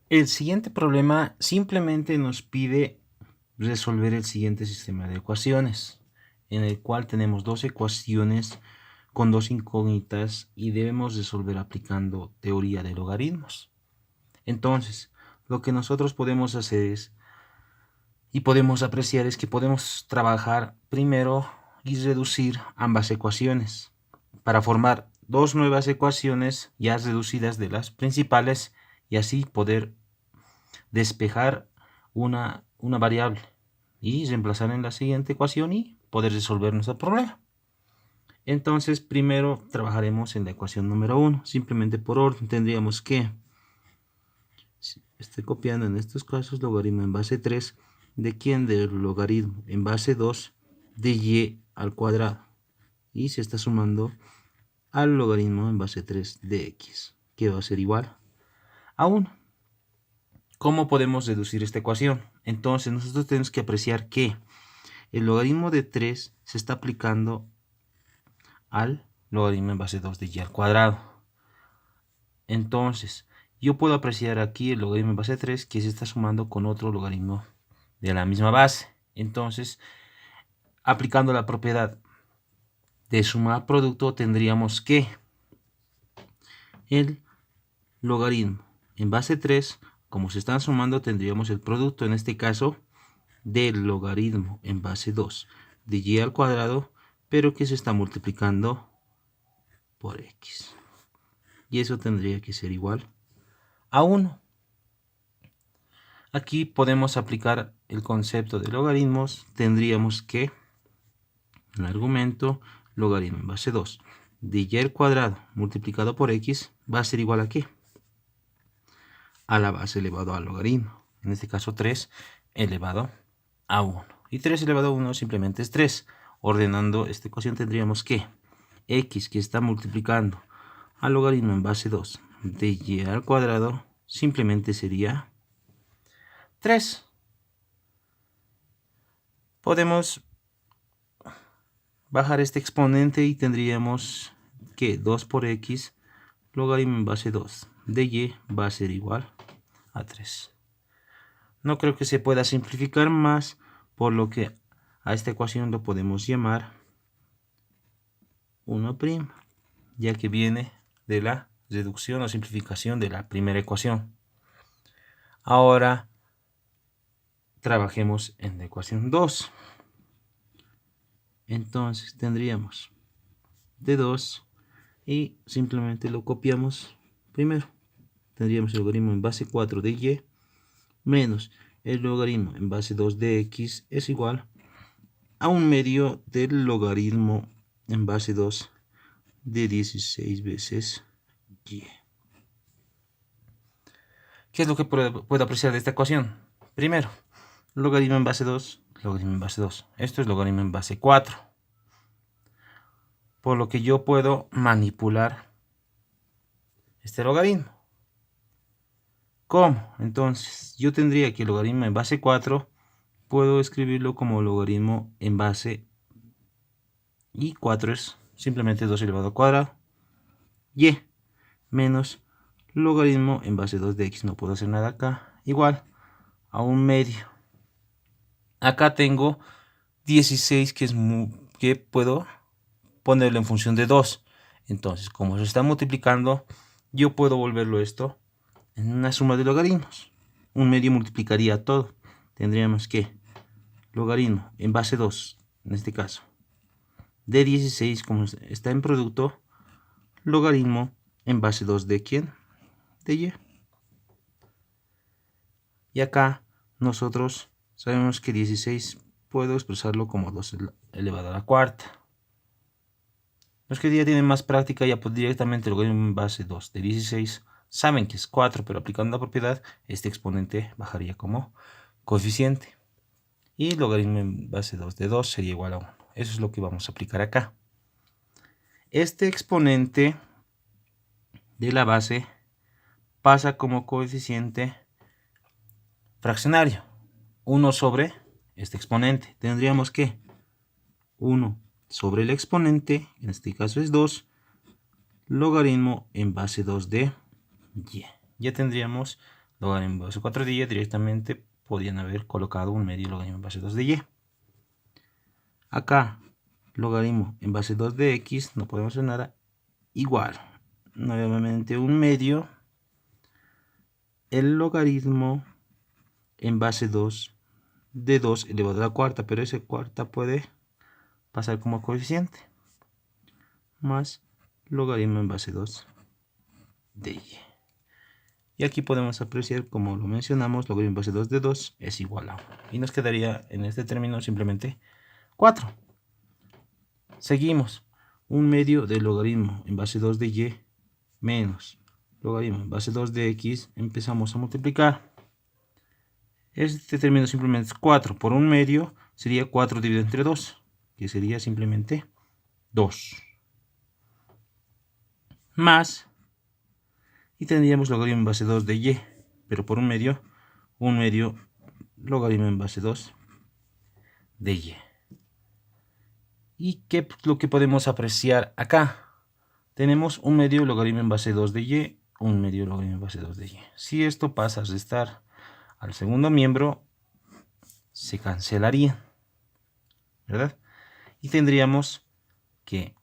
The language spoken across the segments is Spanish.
El siguiente problema simplemente nos pide resolver el siguiente sistema de ecuaciones, en el cual tenemos dos ecuaciones con dos incógnitas y debemos resolver aplicando teoría de logaritmos. Entonces, lo que nosotros podemos hacer es, y podemos apreciar, es que podemos trabajar primero y reducir ambas ecuaciones para formar dos nuevas ecuaciones ya reducidas de las principales y así poder despejar una variable y reemplazar en la siguiente ecuación y poder resolver nuestro problema. Entonces, primero trabajaremos en la ecuación número 1. Simplemente por orden tendríamos que, si estoy copiando en estos casos, logaritmo en base 3 de quién, del logaritmo en base 2 de y al cuadrado. Y se está sumando al logaritmo en base 3 de x, que va a ser igual a 1. ¿Cómo podemos reducir esta ecuación? Entonces nosotros tenemos que apreciar que el logaritmo de 3 se está aplicando al logaritmo en base 2 de y al cuadrado. Entonces yo puedo apreciar aquí el logaritmo en base 3 que se está sumando con otro logaritmo de la misma base. Entonces, aplicando la propiedad de sumar producto, tendríamos que el logaritmo en base 3, como se están sumando, tendríamos el producto, en este caso, del logaritmo en base 2 de y al cuadrado, pero que se está multiplicando por x. Y eso tendría que ser igual a 1. Aquí podemos aplicar el concepto de logaritmos. Tendríamos que el argumento logaritmo en base 2 de y al cuadrado multiplicado por x va a ser igual a ¿qué? A la base elevado al logaritmo. En este caso 3 elevado a 1. Y 3 elevado a 1 simplemente es 3. Ordenando esta ecuación tendríamos que x, que está multiplicando al logaritmo en base 2 de y al cuadrado, simplemente sería 3. Podemos bajar este exponente y tendríamos que 2 por x logaritmo en base 2 de y va a ser igual a 3. No creo que se pueda simplificar más, por lo que a esta ecuación lo podemos llamar 1', ya que viene de la reducción o simplificación de la primera ecuación. Ahora trabajemos en la ecuación 2. Entonces tendríamos de 2 y simplemente lo copiamos primero. Tendríamos el logaritmo en base 4 de y menos el logaritmo en base 2 de x es igual a 1/2 del logaritmo en base 2 de 16 veces y. ¿Qué es lo que puedo apreciar de esta ecuación? Primero, logaritmo en base 2, logaritmo en base 2. Esto es logaritmo en base 4. Por lo que yo puedo manipular este logaritmo. ¿Cómo? Entonces, yo tendría que el logaritmo en base 4 puedo escribirlo como logaritmo en base, y 4 es simplemente 2 elevado al cuadrado, y menos logaritmo en base 2 de x, no puedo hacer nada acá, igual a 1/2. Acá tengo 16 que puedo ponerlo en función de 2. Entonces, como se está multiplicando, yo puedo volverlo esto en una suma de logaritmos. 1/2 multiplicaría todo. Tendríamos que logaritmo en base 2, en este caso, de 16, como está en producto, logaritmo en base 2 de ¿quién? De y. Y acá nosotros sabemos que 16 puedo expresarlo como 2 elevado a la cuarta. Los que ya tienen más práctica ya pues directamente el logaritmo en base 2 de 16 saben que es 4, pero aplicando la propiedad este exponente bajaría como coeficiente. Y logaritmo en base 2 de 2 sería igual a 1. Eso es lo que vamos a aplicar acá. Este exponente de la base pasa como coeficiente fraccionario. 1 sobre este exponente. Tendríamos que 1 sobre el exponente, en este caso es 2, logaritmo en base 2 de y. Ya tendríamos logaritmo en base 4 de y, directamente podían haber colocado un medio logaritmo en base 2 de y. Acá, logaritmo en base 2 de x, no podemos hacer nada, igual. Nuevamente un medio, el logaritmo en base 2 de 2 elevado a la cuarta, pero ese cuarta puede pasar como coeficiente, más logaritmo en base 2 de y. Y aquí podemos apreciar, como lo mencionamos, logaritmo en base 2 de 2 es igual a 1. Y nos quedaría en este término simplemente 4. Seguimos. Un medio del logaritmo en base 2 de y menos logaritmo en base 2 de x. Empezamos a multiplicar. Este término simplemente es 4. Por un medio sería 4 dividido entre 2, que sería simplemente 2. Más, y tendríamos logaritmo en base 2 de y, pero por un medio logaritmo en base 2 de y. ¿Y qué es lo que podemos apreciar acá? Tenemos un medio logaritmo en base 2 de y, un medio logaritmo en base 2 de y. Si esto pasa a restar al segundo miembro, se cancelaría, ¿verdad? Y tendríamos que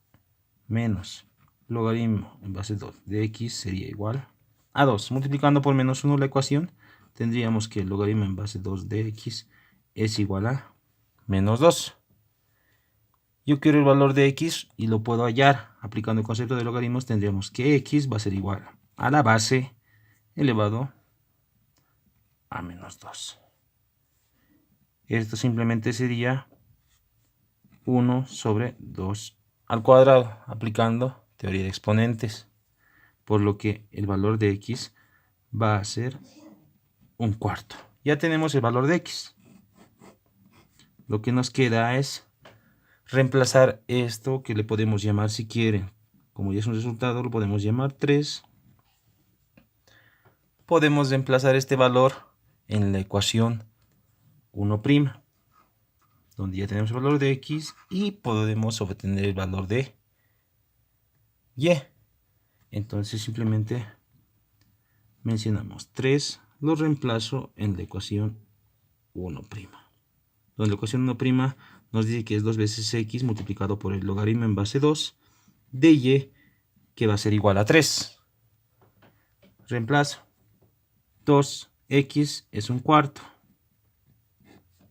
menos logaritmo en base 2 de x sería igual a 2. Multiplicando por menos 1 la ecuación, tendríamos que el logaritmo en base 2 de x es igual a menos 2. Yo quiero el valor de x y lo puedo hallar. Aplicando el concepto de logaritmos, tendríamos que x va a ser igual a la base elevado a menos 2. Esto simplemente sería 1 sobre 2 al cuadrado, aplicando teoría de exponentes. Por lo que el valor de x va a ser un cuarto. Ya tenemos el valor de x. Lo que nos queda es reemplazar esto, que le podemos llamar, si quieren, como ya es un resultado, lo podemos llamar 3. Podemos reemplazar este valor en la ecuación 1', donde ya tenemos el valor de x y podemos obtener el valor de y. Entonces simplemente mencionamos 3, lo reemplazo en la ecuación 1', donde la ecuación 1' nos dice que es 2 veces x multiplicado por el logaritmo en base 2 de y, que va a ser igual a 3. Reemplazo. 2x es un cuarto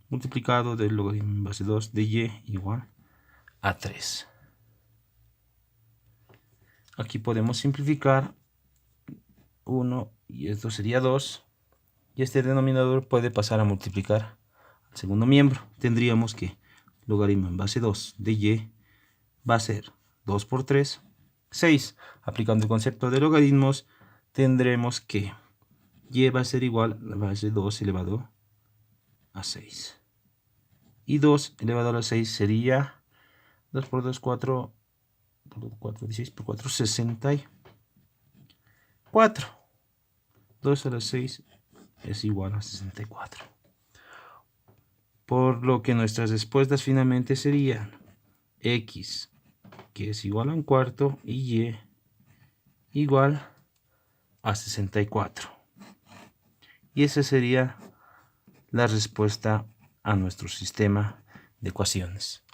multiplicado del logaritmo en base 2 de y igual a 3. Aquí podemos simplificar 1 y esto sería 2. Y este denominador puede pasar a multiplicar al segundo miembro. Tendríamos que logaritmo en base 2 de y va a ser 2 por 3, 6. Aplicando el concepto de logaritmos, tendremos que y va a ser igual a la base 2 elevado a 6. Y 2 elevado a la 6 sería 2 por 2, 4, por 4, 16 por 4, 64. 2 a la 6 es igual a 64. Por lo que nuestras respuestas finalmente serían x, que es igual a un cuarto, y igual a 64. Y esa sería la respuesta a nuestro sistema de ecuaciones.